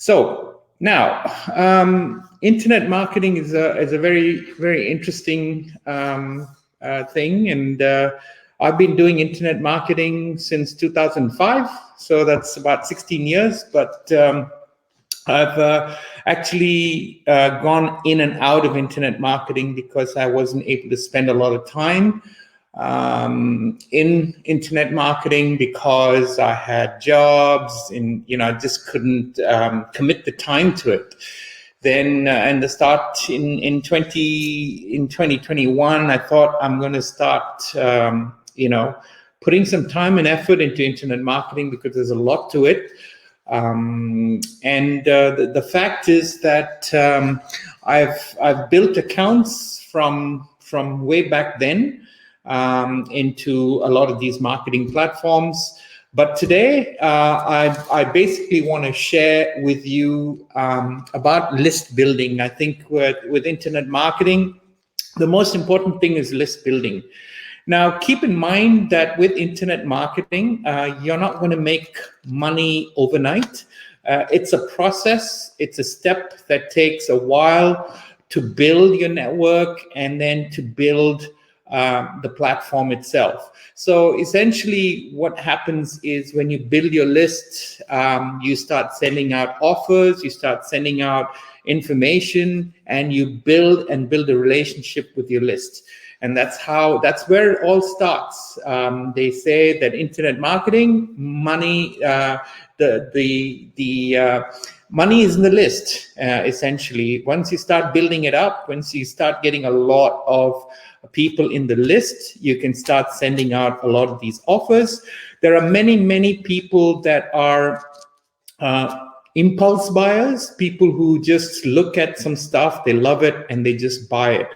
So now, internet marketing is a very interesting thing, and I've been doing internet marketing since 2005, so that's about 16 years. But I've actually gone in and out of internet marketing because I wasn't able to spend a lot of time in internet marketing because I had jobs and I just couldn't commit the time to it. Then in the start in 2021, I thought I'm going to start putting some time and effort into internet marketing because there's a lot to it. The fact is that I've built accounts from way back then into a lot of these marketing platforms. But today, I basically want to share with you about list building. I think with internet marketing, the most important thing is list building. Now, keep in mind that with internet marketing, you're not going to make money overnight. It's a process. It's a step that takes a while to build your network and then to build the platform itself. So essentially what happens is when you build your list, you start sending out offers, you start sending out information, and you build a relationship with your list. And that's where it all starts. They say that internet marketing, money, money is in the list, essentially. Once you start building it up, once you start getting a lot of people in the list, you can start sending out a lot of these offers. There are many people that are impulse buyers, people who just look at some stuff, they love it, and they just buy it.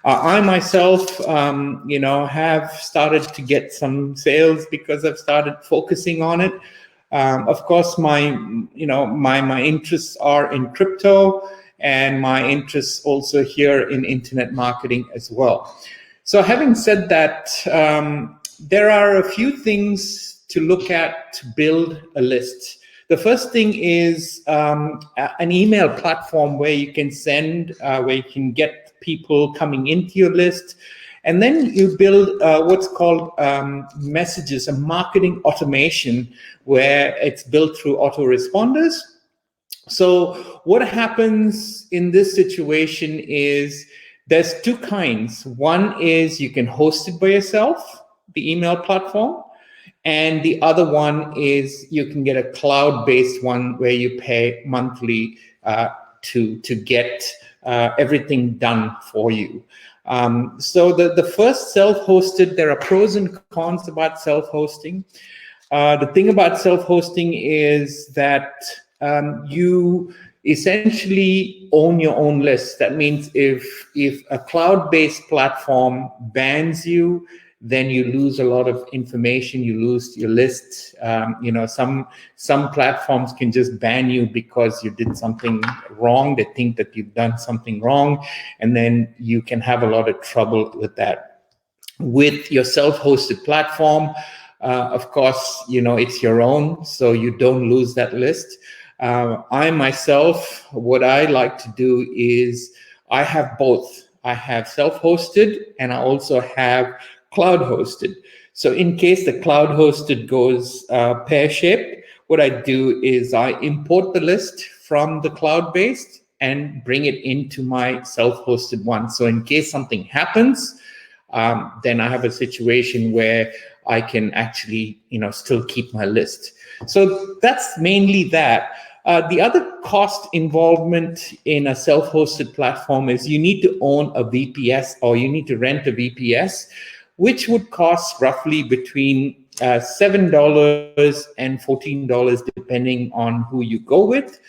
I myself, have started to get some sales because I've started focusing on it. Of course, my interests are in crypto, and my interests also here in internet marketing as well. So having said that, there are a few things to look at to build a list. The first thing is an email platform where you can send, where you can get people coming into your list. And then you build what's called messages, a marketing automation, where it's built through autoresponders. So what happens in this situation is there's two kinds. One is you can host it by yourself, the email platform. And the other one is you can get a cloud-based one where you pay monthly to get everything done for you. So the first self-hosted, there are pros and cons about self-hosting. The thing about self-hosting is that you essentially own your own list. That means if a cloud-based platform bans you, then you lose a lot of information, you lose your list. Some platforms can just ban you because you did something wrong. They think that you've done something wrong, and then you can have a lot of trouble with that. With your self-hosted platform, of course, it's your own, so you don't lose that list. I myself, what I like to do is I have both. I have self-hosted and I also have cloud hosted. So in case the cloud hosted goes pear-shaped, what I do is I import the list from the cloud-based and bring it into my self-hosted one. So in case something happens, then I have a situation where I can actually, still keep my list. So that's mainly that. The other cost involvement in a self-hosted platform is you need to own a VPS or you need to rent a VPS, which would cost roughly between $7 and $14, depending on who you go with.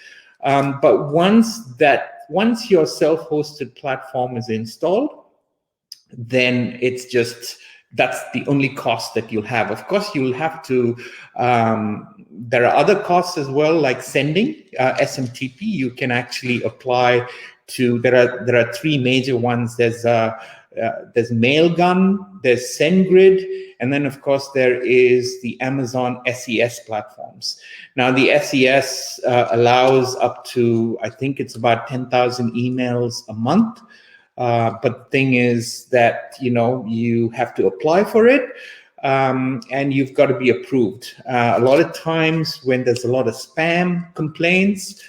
But once your self-hosted platform is installed, then it's just, that's the only cost that you'll have. Of course, you'll have to, there are other costs as well, like sending SMTP. You can actually apply to, there are three major ones. There's there's Mailgun, there's SendGrid, and then of course there is the Amazon SES platforms. Now the SES allows up to, I think it's about 10,000 emails a month. But the thing is that, you have to apply for it. And you've got to be approved. A lot of times when there's a lot of spam complaints,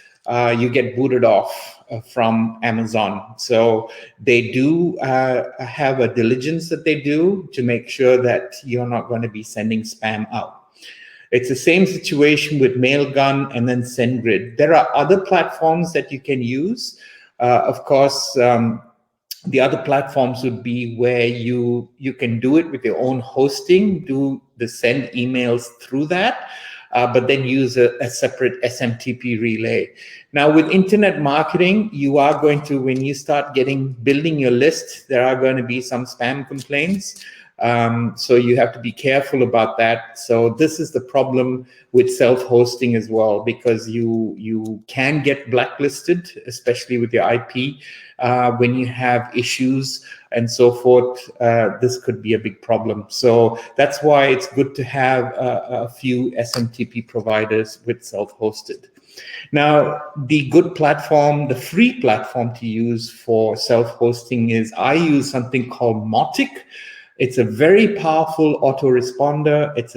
you get booted off from Amazon. So they do have a diligence that they do to make sure that you're not going to be sending spam out. It's the same situation with Mailgun and then SendGrid. There are other platforms that you can use. Of course, the other platforms would be where you can do it with your own hosting, do the send emails through that, but then use a separate SMTP relay. Now with internet marketing, you are going to, when you start building your list, there are going to be some spam complaints. So you have to be careful about that. So this is the problem with self-hosting as well, because you can get blacklisted, especially with your IP, when you have issues and so forth. This could be a big problem. So that's why it's good to have a few SMTP providers with self-hosted. Now, the good platform, the free platform to use for self-hosting is, I use something called Mautic. It's a very powerful autoresponder. It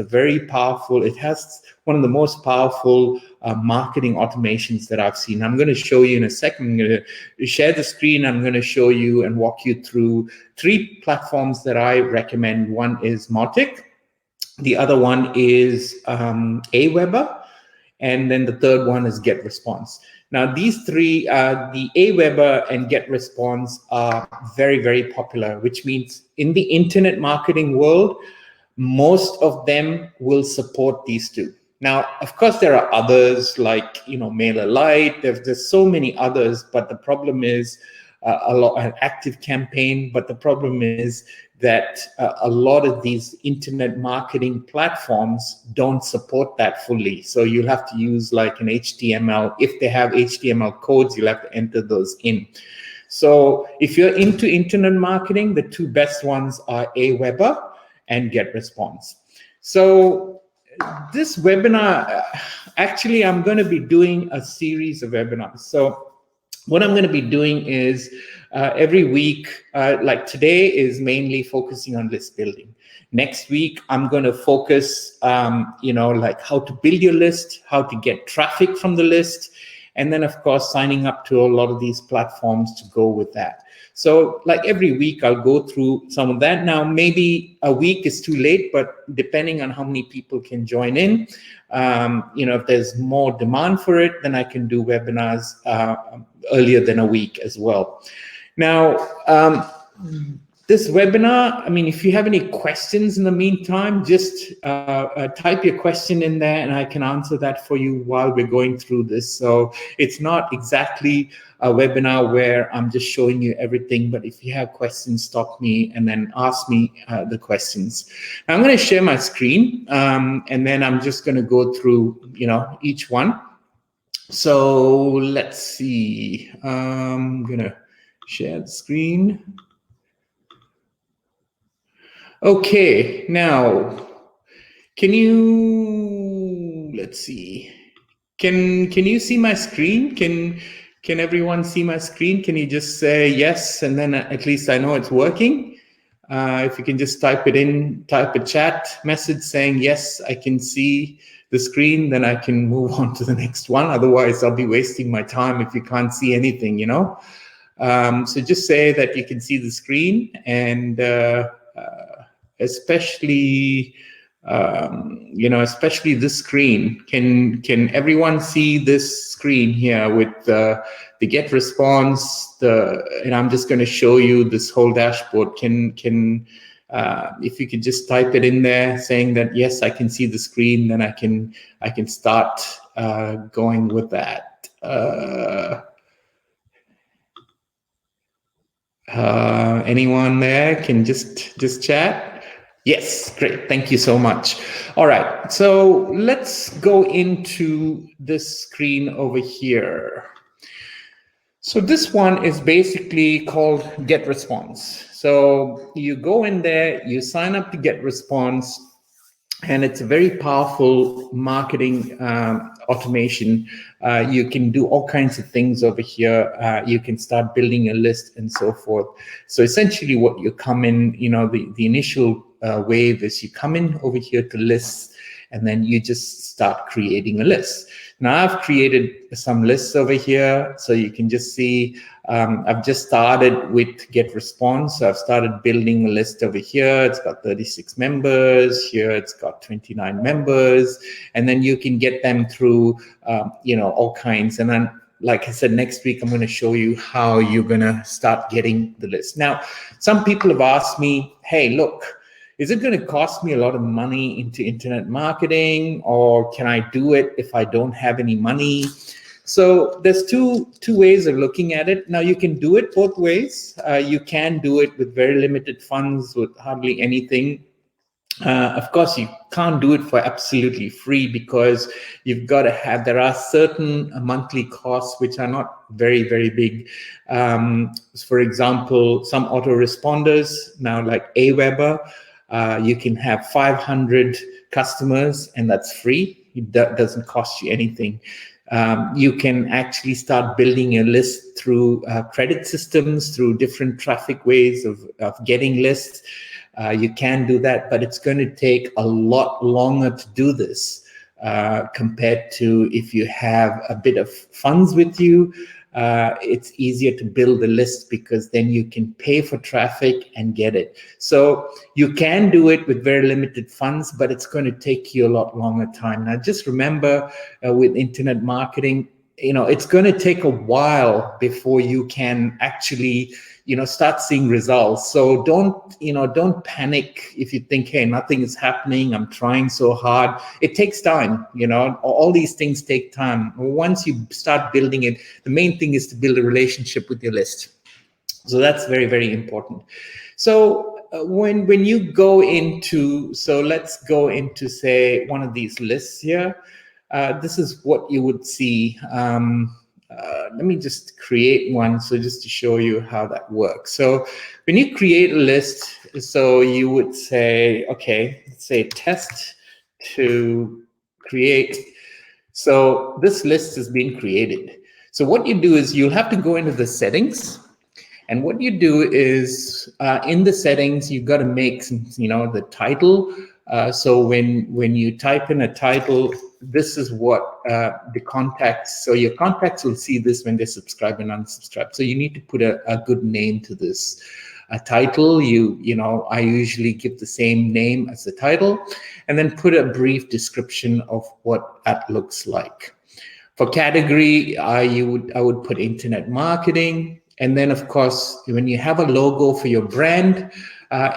has one of the most powerful marketing automations that I've seen. I'm going to show you in a second. I'm going to share the screen. I'm going to show you and walk you through 3 platforms that I recommend. One is Mautic. The other one is Aweber. And then the third one is Getresponse. Now, these 3, the Aweber and Getresponse are very, very popular, which means in the internet marketing world, most of them will support these 2. Now, of course, there are others like, MailerLite. There's so many others, but the problem is an active campaign. But the problem is that a lot of these internet marketing platforms don't support that fully. So you'll have to use like an HTML. If they have HTML codes, you'll have to enter those in. So if you're into internet marketing, the 2 best ones are Aweber and Getresponse. So this webinar, actually, I'm going to be doing a series of webinars. So what I'm going to be doing is every week, like today is mainly focusing on list building. Next week, I'm going to focus, like how to build your list, how to get traffic from the list, and then, of course, signing up to a lot of these platforms to go with that. So like every week, I'll go through some of that. Now, maybe a week is too late, but depending on how many people can join in, if there's more demand for it, then I can do webinars earlier than a week as well. Now, this webinar, I mean, if you have any questions in the meantime, just type your question in there and I can answer that for you while we're going through this. So it's not exactly a webinar where I'm just showing you everything, but if you have questions, stop me and then ask me the questions. Now, I'm going to share my screen and then I'm just going to go through, each one. So let's see, I'm going to share the screen. Okay, now, let's see, can you see my screen? Can everyone see my screen? Can you just say yes, and then at least I know it's working? If you can just type a chat message saying, yes, I can see the screen, then I can move on to the next one. Otherwise, I'll be wasting my time if you can't see anything, So just say that you can see the screen, and especially this screen. Can everyone see this screen here with the Getresponse? And I'm just going to show you this whole dashboard. If you could just type it in there saying that yes, I can see the screen, then I can start going with that. Anyone there can just chat? Yes, great. Thank you so much. All right, so let's go into this screen over here. So this one is basically called Getresponse. So you go in there, you sign up to Getresponse, and it's a very powerful marketing automation. You can do all kinds of things over here. You can start building a list and so forth. So essentially what you come in, the initial wave is you come in over here to lists, and then you just start creating a list. Now I've created some lists over here, so you can just see I've just started with Getresponse. So I've started building a list over here. It's got 36 members. Here it's got 29 members, and then you can get them through all kinds. And then, like I said, next week I'm going to show you how you're going to start getting the list. Now, some people have asked me, hey, look, is it going to cost me a lot of money into internet marketing, or can I do it if I don't have any money? So there's two ways of looking at it. Now you can do it both ways. You can do it with very limited funds, with hardly anything. Of course, you can't do it for absolutely free, because you've got to have, there are certain monthly costs which are not very, very big. For example, some autoresponders now, like Aweber, you can have 500 customers, and that's free. It doesn't cost you anything. You can actually start building a list through credit systems, through different traffic ways of getting lists. You can do that, but it's going to take a lot longer to do this compared to if you have a bit of funds with you. It's easier to build a list, because then you can pay for traffic and get it. So you can do it with very limited funds, but it's going to take you a lot longer time. Now, just remember with internet marketing, it's going to take a while before you can actually start seeing results. So don't panic if you think, hey, nothing is happening, I'm trying so hard. It takes time. All these things take time. Once you start building it, the main thing is to build a relationship with your list. So that's very, very important. So when you go into, so let's go into, say, one of these lists here. This is what you would see. Let me just create one, so just to show you how that works. So when you create a list, so you would say, okay, let's say test to create. So this list has been created. So what you do is you'll have to go into the settings. And what you do is in the settings, you've got to make some, the title. So when you type in a title, this is what the contacts, so your contacts will see this when they subscribe and unsubscribe. So you need to put a good name to this. A title, I usually give the same name as the title, and then put a brief description of what that looks like. For category, I would put internet marketing. And then, of course, when you have a logo for your brand,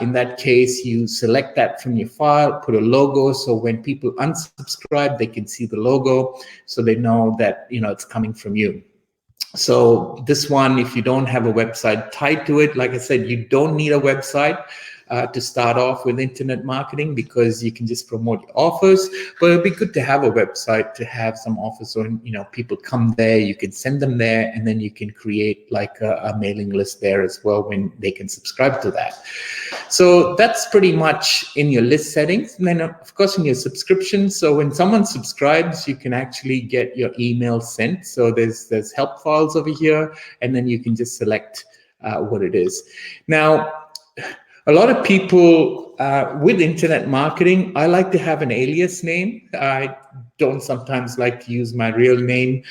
in that case, you select that from your file, put a logo, so when people unsubscribe, they can see the logo, so they know that it's coming from you. So this one, if you don't have a website tied to it, like I said, you don't need a website to start off with internet marketing, because you can just promote your offers. But it'd be good to have a website to have some offers, so people come there, you can send them there, and then you can create like a mailing list there as well when they can subscribe to that. So that's pretty much in your list settings. And then of course in your subscription, so when someone subscribes, you can actually get your email sent. So there's help files over here, and then you can just select what it is. Now, a lot of people with internet marketing, I like to have an alias name. I don't sometimes like to use my real name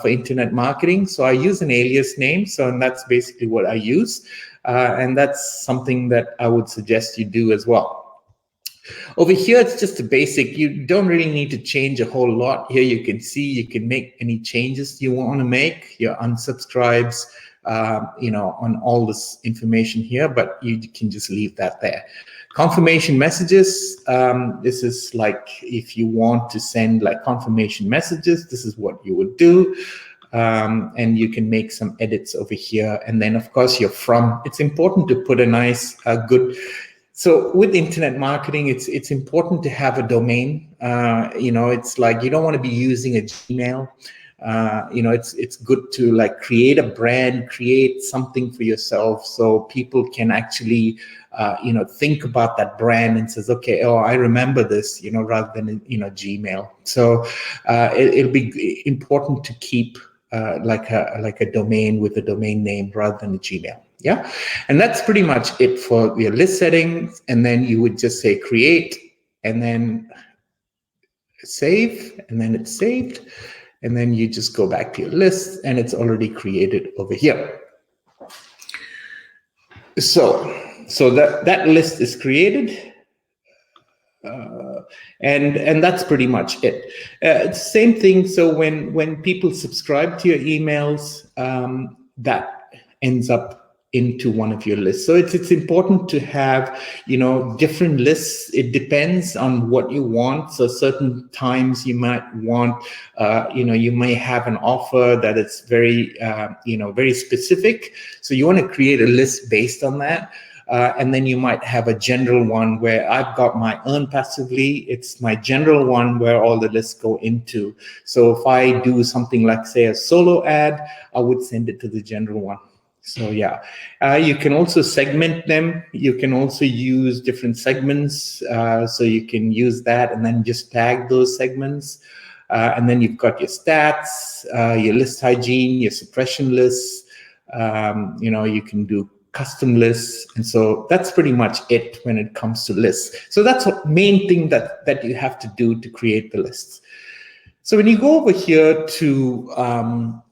for internet marketing. So I use an alias name. So and that's basically what I use. And that's something that I would suggest you do as well. Over here, it's just a basic. You don't really need to change a whole lot. Here you can see you can make any changes you want to make, your unsubscribes, on all this information here, but you can just leave that there. Confirmation messages, this is like if you want to send like confirmation messages, this is what you would do. And you can make some edits over here. And then of course it's important to put a nice, good, so with internet marketing, it's important to have a domain. It's like you don't want to be using a Gmail. it's good to like create a brand, create something for yourself, so people can actually think about that brand and says, okay, oh, I remember this, rather than Gmail. So it'll be important to keep like a domain with a domain name rather than a Gmail. Yeah, and that's pretty much it for your list settings. And then you would just say create, and then save, and then it's saved, and then you just go back to your list, and it's already created over here. So that list is created. And that's pretty much it. It's the same thing. So when people subscribe to your emails, that ends up into one of your lists. So it's important to have different lists. It depends on what you want. So certain times you might want you may have an offer that is very very specific. So you want to create a list based on that. And then you might have a general one where I've got my earn passively. It's my general one where all the lists go into. So if I do something like, say, a solo ad, I would send it to the general one. So yeah, you can also segment them. You can also use different segments. So you can use that and then just tag those segments. And then you've got your stats, your list hygiene, your suppression lists. You can do custom lists. And so that's pretty much it when it comes to lists. So that's the main thing that you have to do to create the lists. So when you go over here to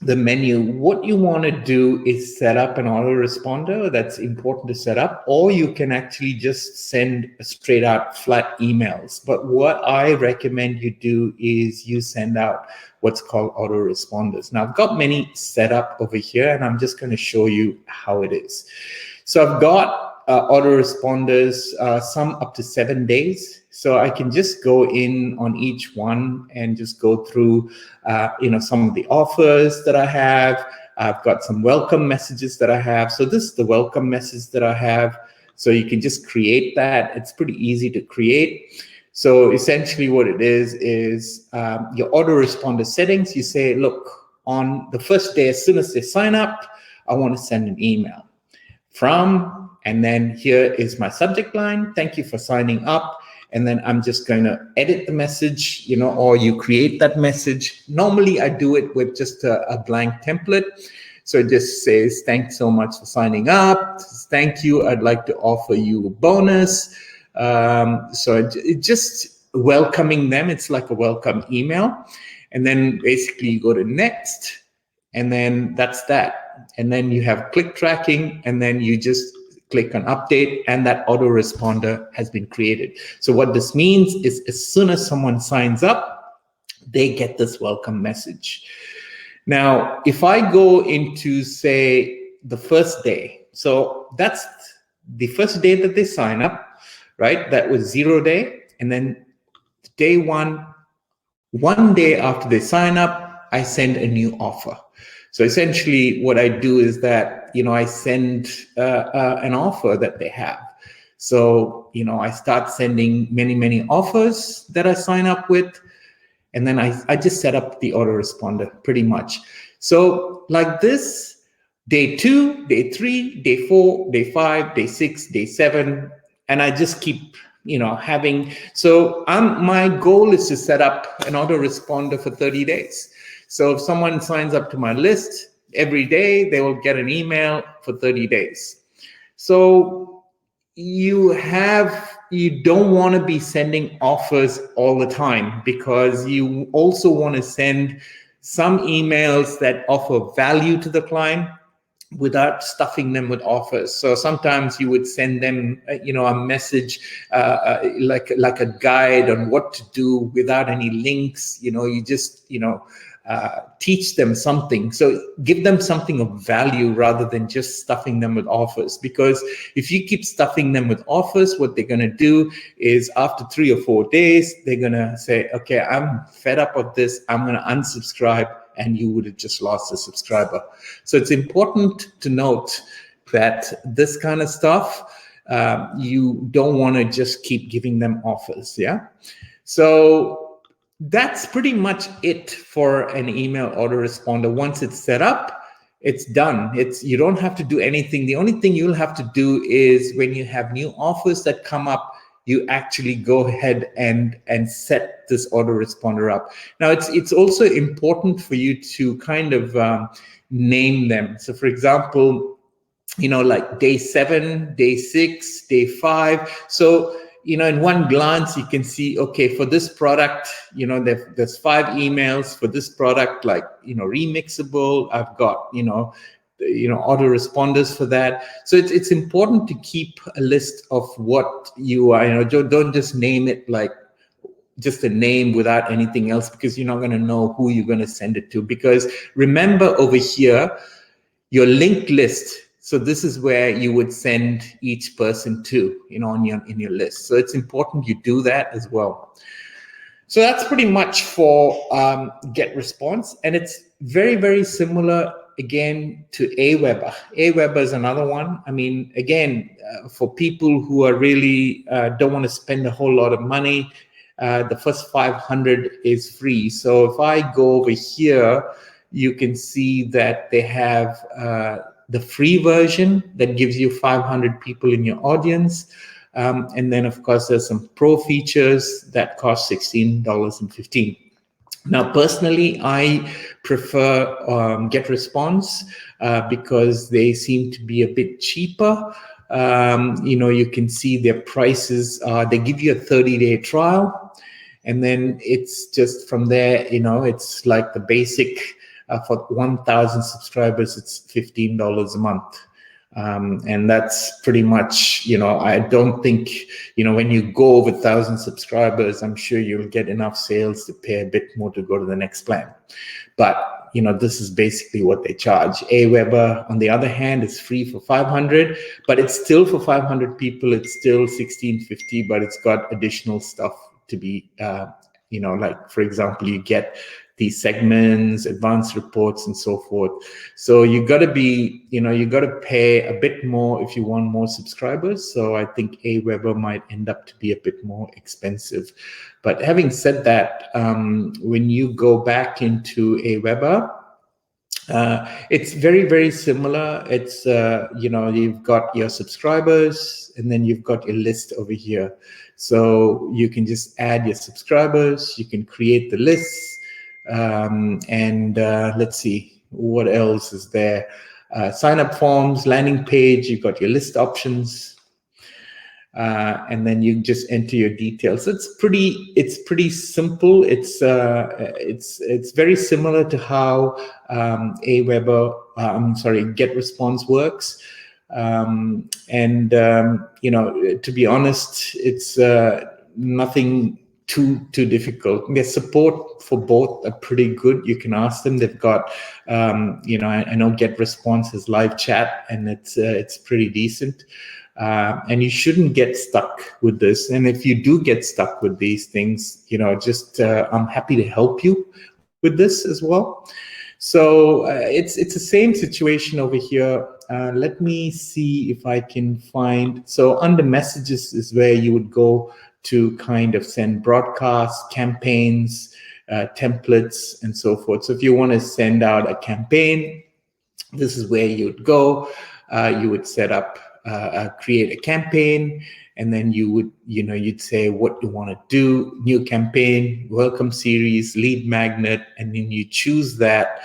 the menu, what you want to do is set up an autoresponder. That's important to set up, or you can actually just send straight out flat emails. But what I recommend you do is you send out what's called autoresponders. Now I've got many set up over here, and I'm just going to show you how it is. So I've got autoresponders, some up to 7 days. So I can just go in on each one and just go through, some of the offers that I have. I've got some welcome messages that I have. So this is the welcome message that I have. So you can just create that. It's pretty easy to create. So essentially what it is your autoresponder settings. You say, look, on the first day, as soon as they sign up, I want to send an email from, and then here is my subject line. Thank you for signing up. And then I'm just going to edit the message, or you create that message. Normally I do it with just a blank template. So it just says, thanks so much for signing up. Thank you. I'd like to offer you a bonus. So it just welcoming them. It's like a welcome email. And then basically you go to next, and then that's that. And then you have click tracking, and then you just click on update, and that autoresponder has been created. So what this means is as soon as someone signs up, they get this welcome message. Now, if I go into, say, the first day, so that's the first day that they sign up, right? That was 0 day. And then day one day after they sign up, I send a new offer. So essentially what I do is that, I send an offer that they have. So, I start sending many offers that I sign up with. And then I just set up the autoresponder pretty much. So like this, day 2, day 3, day 4, day 5, day 6, day 7. And I just keep, having, so my goal is to set up an autoresponder for 30 days. So if someone signs up to my list, every day they will get an email for 30 days. So you don't want to be sending offers all the time, because you also want to send some emails that offer value to the client without stuffing them with offers. So sometimes you would send them, a message like a guide on what to do without any links. You just, teach them something. So give them something of value rather than just stuffing them with offers. Because if you keep stuffing them with offers, what they're going to do is after 3 or 4 days, they're going to say, okay, I'm fed up of this. I'm going to unsubscribe. And you would have just lost a subscriber. So it's important to note that this kind of stuff, you don't want to just keep giving them offers. Yeah. So That's pretty much it for an email autoresponder. Once it's set up, it's done. You don't have to do anything. The only thing you'll have to do is when you have new offers that come up, you actually go ahead and set this autoresponder up. Now, it's also important for you to kind of name them. So, for example, like day 7, day 6, day 5. So, in one glance, you can see, okay, for this product, there's 5 emails for this product, like, remixable. I've got, autoresponders for that. So it's important to keep a list of what you are, don't just name it like just a name without anything else, because you're not going to know who you're going to send it to. Because remember, over here, your linked list. So this is where you would send each person to, in your list. So it's important you do that as well. So that's pretty much for Getresponse, and it's very, very similar again to Aweber. Aweber is another one. I mean, again, for people who are really don't want to spend a whole lot of money, the first 500 is free. So if I go over here, you can see that they have the free version that gives you 500 people in your audience. And then, of course, there's some pro features that cost $16.15. Now, personally, I prefer Getresponse because they seem to be a bit cheaper. You can see their prices. They give you a 30-day trial, and then it's just from there, it's like the basic. For 1,000 subscribers, it's $15 a month. And that's pretty much, I don't think, when you go over 1,000 subscribers, I'm sure you'll get enough sales to pay a bit more to go to the next plan. But, this is basically what they charge. Aweber, on the other hand, is free for 500, but it's still for 500 people. It's still $16.50, but it's got additional stuff to be, like, for example, you get these segments, advanced reports, and so forth. So you got to be, you got to pay a bit more if you want more subscribers. So I think Aweber might end up to be a bit more expensive. But having said that, when you go back into Aweber, it's very, very similar. It's, you've got your subscribers, and then you've got your list over here. So you can just add your subscribers, you can create the lists, and let's see, what else is there? Sign up forms, landing page, you've got your list options, and then you just enter your details. It's pretty simple. It's very similar to how Getresponse works. To be honest, it's nothing too difficult. Their support for both are pretty good. You can ask them. They've got, I know Getresponse has live chat, and it's pretty decent. And you shouldn't get stuck with this. And if you do get stuck with these things, just I'm happy to help you with this as well. So it's the same situation over here. Let me see if I can find. So under messages is where you would go to kind of send broadcasts, campaigns, templates, and so forth. So if you want to send out a campaign, this is where you would go. You would set up, create a campaign, and then you would, you'd say what you want to do, new campaign, welcome series, lead magnet, and then you choose that,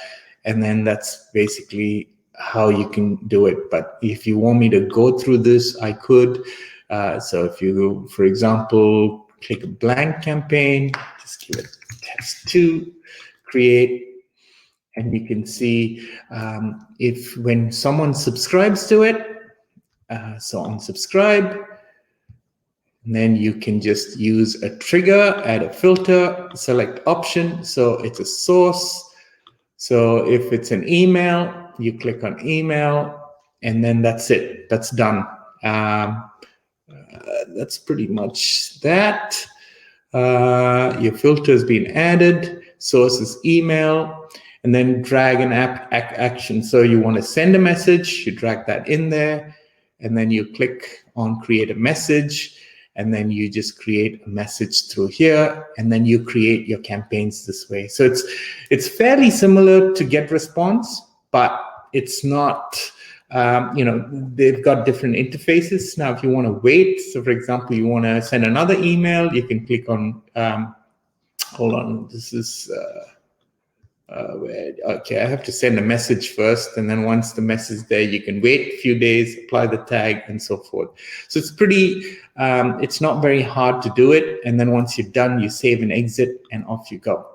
and then that's basically how you can do it. But if you want me to go through this, I could. So if you, for example, click a blank campaign, just give it test 2, create, and you can see if when someone subscribes to it, so unsubscribe, and then you can just use a trigger, add a filter, select option, so it's a source. So if it's an email, you click on email, and then that's it, that's done. That's pretty much that. Your filter has been added, source is email, and then drag an action. So you want to send a message, you drag that in there, and then you click on create a message, and then you just create a message through here, and then you create your campaigns this way. So it's fairly similar to Getresponse, but it's not, they've got different interfaces. Now, if you want to wait, so for example, you want to send another email, you can click on, hold on, this is, okay, I have to send a message first, and then once the message is there, you can wait a few days, apply the tag, and so forth. So it's pretty, it's not very hard to do it, and then once you're done, you save and exit, and off you go.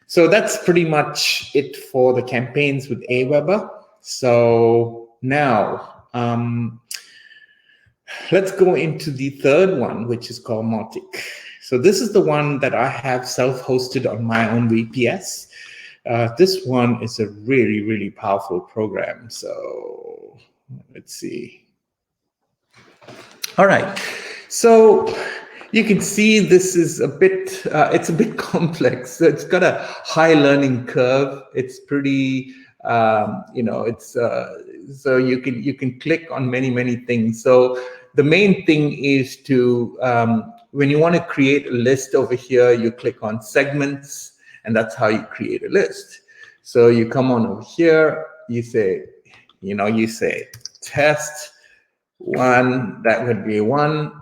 So that's pretty much it for the campaigns with Aweber. So now, let's go into the third one, which is called Mautic. So this is the one that I have self-hosted on my own VPS. This one is a really, really powerful program. So let's see. All right. So you can see this is a bit, it's a bit complex. So it's got a high learning curve. It's pretty, so you can click on many things. So the main thing is to, when you want to create a list over here, you click on segments, and that's how you create a list. So you come on over here, you say, you say test one, that would be one.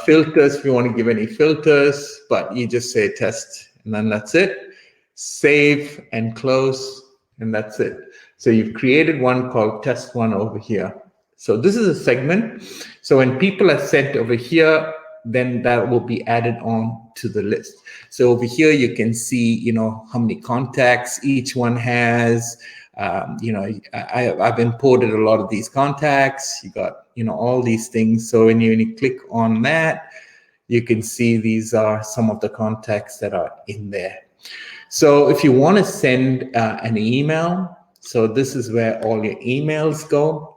Filters, if you want to give any filters, but you just say test, and then that's it. Save and close, and that's it. So you've created one called test one over here. So this is a segment. So when people are sent over here, then that will be added on to the list. So over here, you can see, how many contacts each one has. I've imported a lot of these contacts. You got, all these things. So when you click on that, you can see these are some of the contacts that are in there. So if you want to send an email, so this is where all your emails go.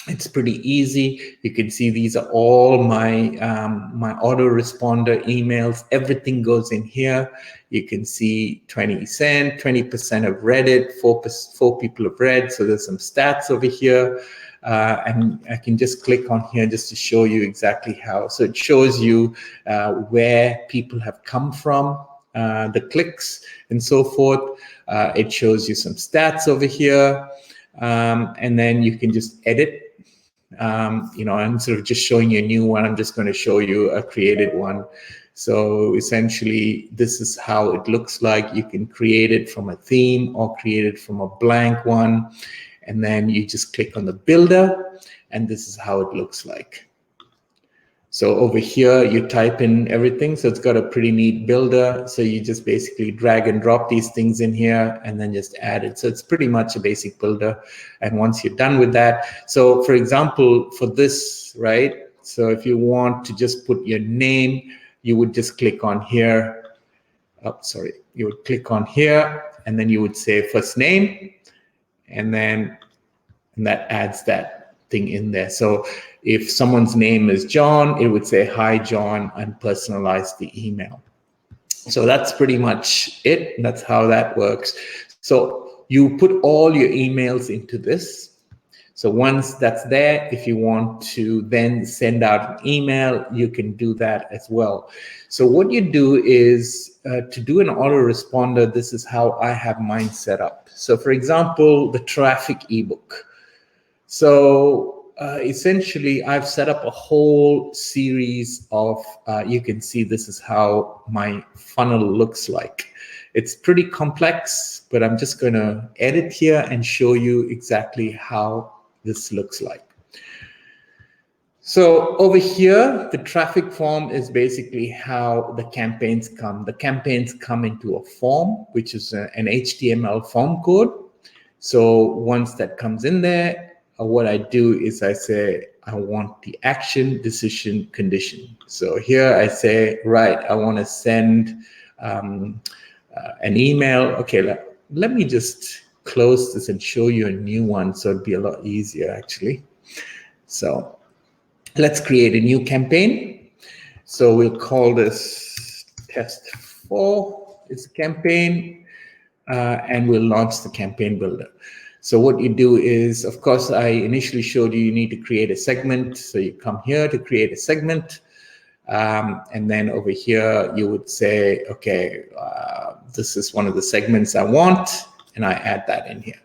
It's pretty easy. You can see these are all my my autoresponder emails. Everything goes in here. You can see 20 sent, 20% have read it, 4 people have read. So there's some stats over here. And I can just click on here just to show you exactly how. So it shows you where people have come from, the clicks and so forth. It shows you some stats over here. And then you can just edit. I'm sort of just showing you a new one. I'm just going to show you a created one. So essentially, this is how it looks like. You can create it from a theme or create it from a blank one. And then you just click on the builder, and this is how it looks like. So over here, you type in everything. So it's got a pretty neat builder. So you just basically drag and drop these things in here and then just add it. So it's pretty much a basic builder. And once you're done with that, so for example, for this, right? So if you want to just put your name, you would just click on here. Oh, sorry. You would click on here, and then you would say first name, and that adds that thing in there. So if someone's name is John, it would say, hi, John, and personalize the email. So that's pretty much it. That's how that works. So you put all your emails into this. So once that's there, if you want to then send out an email, you can do that as well. So what you do is to do an autoresponder, this is how I have mine set up. So for example, the traffic ebook. So essentially, I've set up a whole series of, you can see this is how my funnel looks like. It's pretty complex, but I'm just going to edit here and show you exactly how this looks like. So over here, the traffic form is basically how the campaigns come. The campaigns come into a form, which is an HTML form code. So once that comes in there, what I do is I say, I want the action, decision, condition. So here I say, right, I want to send an email. Okay, let me just close this and show you a new one. So it'd be a lot easier actually. So let's create a new campaign. So we'll call this test 4. It's a campaign, and we'll launch the campaign builder. So what you do is, of course, I initially showed you need to create a segment. So you come here to create a segment. And then over here, you would say, okay, this is one of the segments I want, and I add that in here.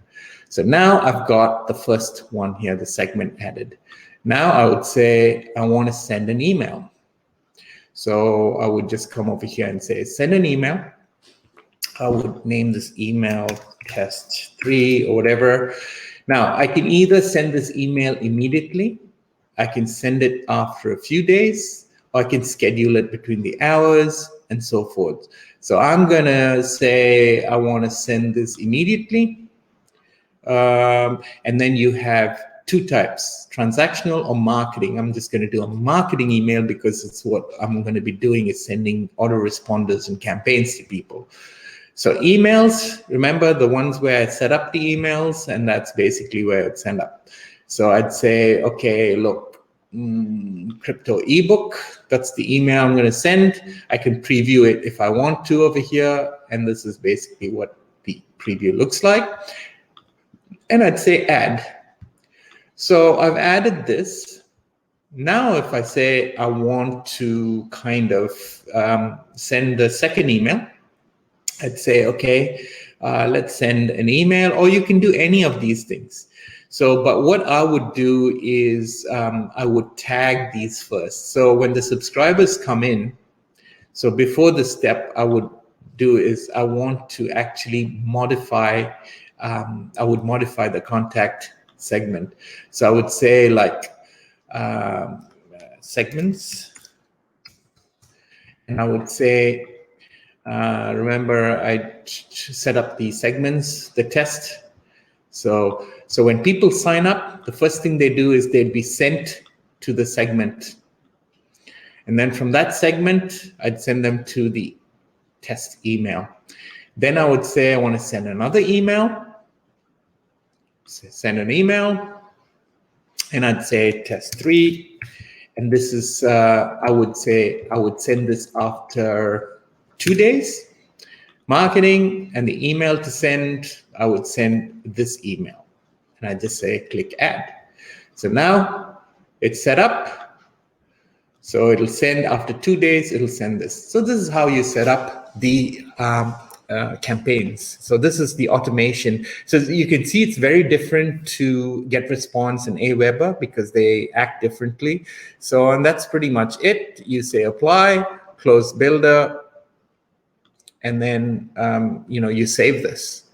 So now I've got the first one here, the segment added. Now I would say I want to send an email. So I would just come over here and say, send an email. I would name this email test 3 or whatever. Now I can either send this email immediately, I can send it after a few days, or I can schedule it between the hours and so forth. So I'm gonna say I want to send this immediately. And then you have 2 types, transactional or marketing. I'm just going to do a marketing email because it's what I'm going to be doing, is sending autoresponders and campaigns to people. So emails, remember the ones where I set up the emails, and that's basically where I'd send up. So I'd say, okay, look, crypto ebook, that's the email I'm going to send. I can preview it if I want to over here, and this is basically what the preview looks like. And I'd say add. So I've added this. Now if I say I want to kind of send the second email, I'd say, okay, let's send an email, or you can do any of these things. So, but what I would do is I would tag these first. So when the subscribers come in, so before the step I would do is I want to actually modify, I would modify the contact segment. So I would say like segments, and I would say, remember I set up the segments, the test. So when people sign up, the first thing they do is they'd be sent to the segment. And then from that segment, I'd send them to the test email. Then I would say I want to send another email. Send an email, and I'd say test 3. And this is, I would say I would send this after 2 days. Marketing, and the email to send, I would send this email. And I just say click add. So now it's set up. So it'll send after 2 days, it'll send this. So this is how you set up the campaigns. So this is the automation. So you can see it's very different to Getresponse and Aweber because they act differently. So, and that's pretty much it. You say apply, close builder, and then you save this,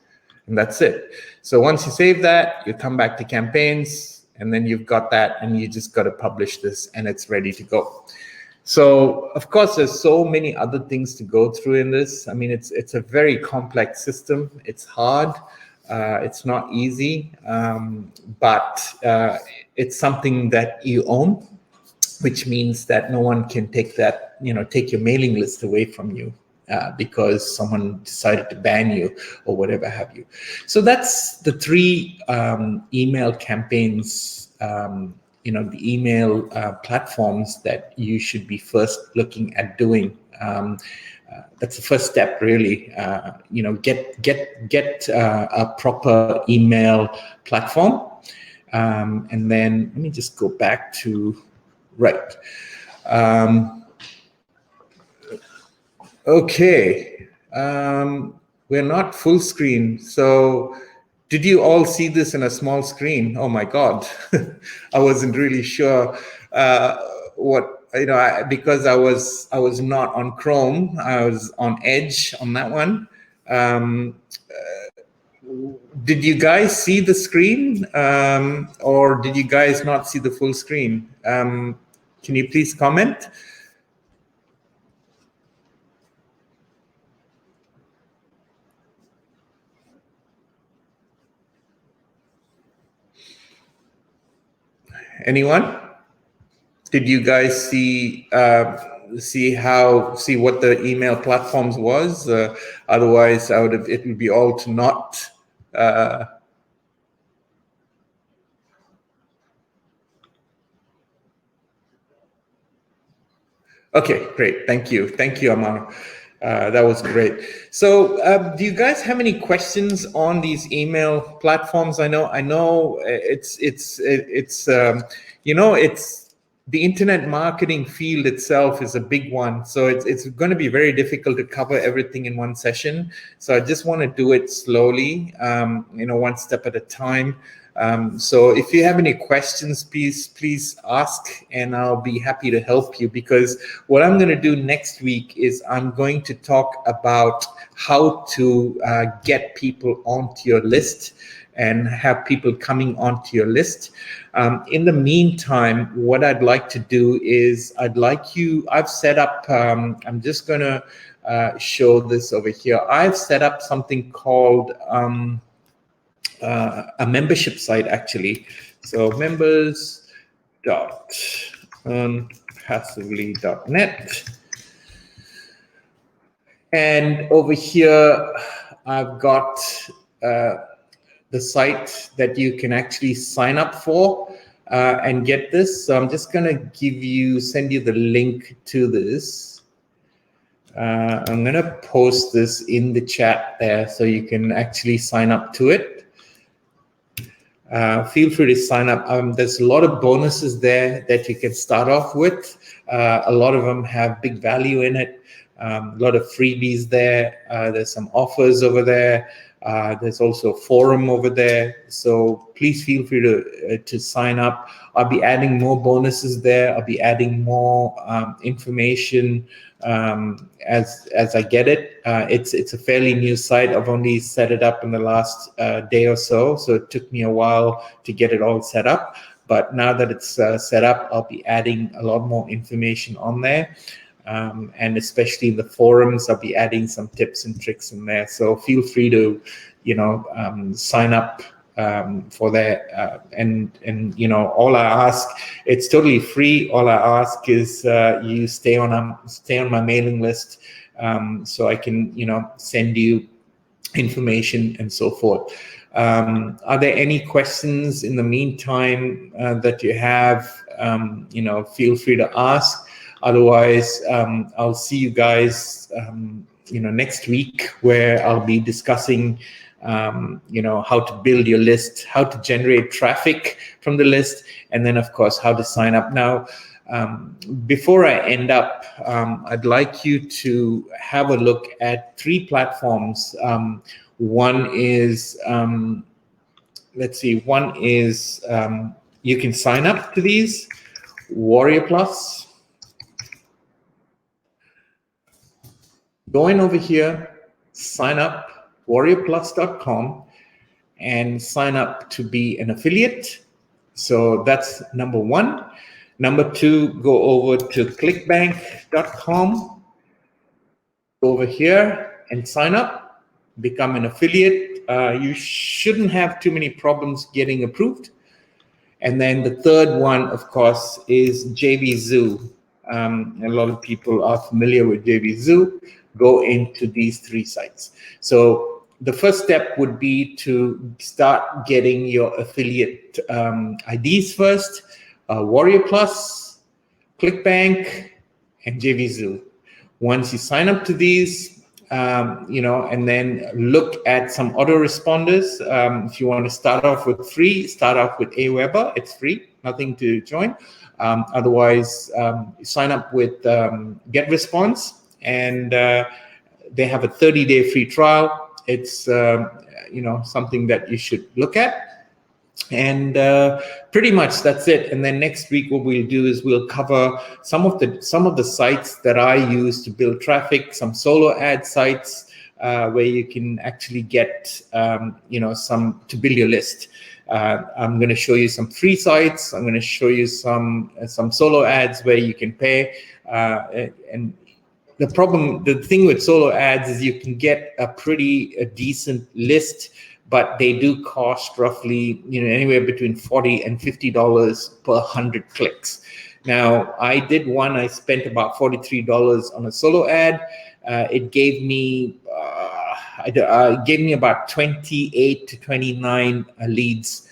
and that's it. So once you save that, you come back to campaigns, and then you've got that, and you just got to publish this, and it's ready to go. So of course, there's so many other things to go through in this. I mean, it's a very complex system. It's hard. It's not easy, but it's something that you own, which means that no one can take that, take your mailing list away from you. Because someone decided to ban you or whatever have you. So that's the 3 email campaigns, the email platforms that you should be first looking at doing. That's the first step, really. Get a proper email platform, and then let me just go back to right. Okay, we're not full screen. So did you all see this in a small screen? Oh my God, I wasn't really sure what, because I was not on Chrome, I was on Edge on that one. Did you guys see the screen, or did you guys not see the full screen? Can you please comment? Anyone? Did you guys see what the email platforms was? Otherwise, it would be all to naught. Okay, great. Thank you, Amar. That was great. So, do you guys have any questions on these email platforms? I know, it's the internet marketing field itself is a big one. So it's going to be very difficult to cover everything in one session. So I just want to do it slowly, one step at a time. So if you have any questions, please ask, and I'll be happy to help you, because what I'm going to do next week is I'm going to talk about how to get people onto your list and have people coming onto your list. In the meantime, what I'd like to do is I've set up, I'm just going to show this over here. I've set up something called a membership site, actually. So members.earnpassively.net. And over here, I've got the site that you can actually sign up for and get this. So I'm just going to send you the link to this. I'm going to post this in the chat there so you can actually sign up to it. Feel free to sign up. There's a lot of bonuses there that you can start off with. A lot of them have big value in it. A lot of freebies there. There's some offers over there. There's also a forum over there. So please feel free to sign up. I'll be adding more bonuses there. I'll be adding more information as I get it. It's a fairly new site. I've only set it up in the last day or so. So it took me a while to get it all set up. But now that it's set up, I'll be adding a lot more information on there. And especially in the forums, I'll be adding some tips and tricks in there. So feel free to, sign up for that. And all I ask, it's totally free. All I ask is you stay on my mailing list, so I can, send you information and so forth. Are there any questions in the meantime that you have? Feel free to ask. Otherwise, I'll see you guys, next week, where I'll be discussing, how to build your list, how to generate traffic from the list, and then, of course, how to sign up. Now, before I end up, I'd like you to have a look at 3 platforms. One is, you can sign up to these, Warrior Plus. Go in over here, sign up, warriorplus.com, and sign up to be an affiliate. So that's number 1. Number 2, go over to clickbank.com, go over here and sign up, become an affiliate. You shouldn't have too many problems getting approved. And then the third one, of course, is JVZoo. A lot of people are familiar with JVZoo. Go into these 3 sites. So the first step would be to start getting your affiliate IDs first. Warrior Plus, ClickBank, and JVZoo. Once you sign up to these, and then look at some autoresponders. If you want to start off with free, start off with Aweber. It's free, nothing to join. Otherwise, sign up with Getresponse, and they have a 30-day free trial. It's something that you should look at. And pretty much that's it. And then next week, what we'll do is we'll cover some of the sites that I use to build traffic, some solo ad sites where you can actually get some to build your list. I'm going to show you some free sites. I'm going to show you some solo ads where you can pay. And the thing with solo ads is you can get a decent list, but they do cost roughly, anywhere between $40 and $50 per 100 clicks. Now, I did one. I spent about $43 on a solo ad. It gave me about 28 to 29 leads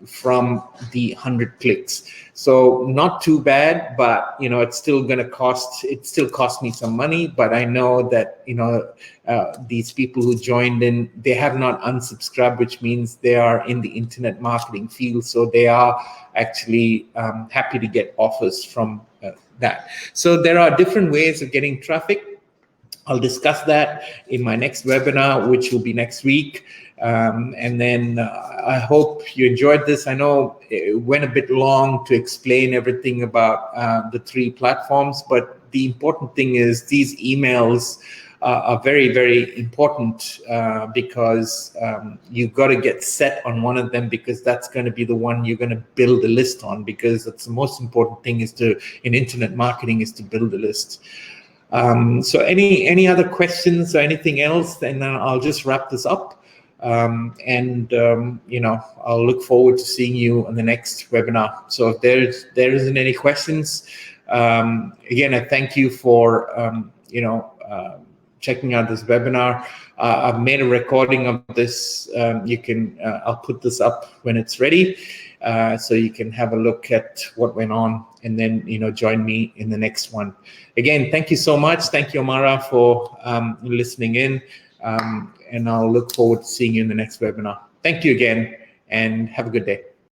from the 100 clicks. So not too bad, but it's still going to cost. It still cost me some money, but I know that these people who joined in, they have not unsubscribed, which means they are in the internet marketing field, so they are actually happy to get offers from that. So there are different ways of getting traffic. I'll discuss that in my next webinar, which will be next week. And then I hope you enjoyed this. I know it went a bit long to explain everything about the 3 platforms, but the important thing is these emails are very, very important because you've got to get set on one of them, because that's going to be the one you're going to build a list on, because that's the most important thing in internet marketing is to build a list. So any other questions or anything else, then I'll just wrap this up. I'll look forward to seeing you on the next webinar. So if there isn't any questions, again, I thank you for checking out this webinar. I've made a recording of this. I'll put this up when it's ready, so you can have a look at what went on, and then join me in the next one. Again, thank you so much. Thank you, Amara, for listening in, and I'll look forward to seeing you in the next webinar. Thank you again, and have a good day.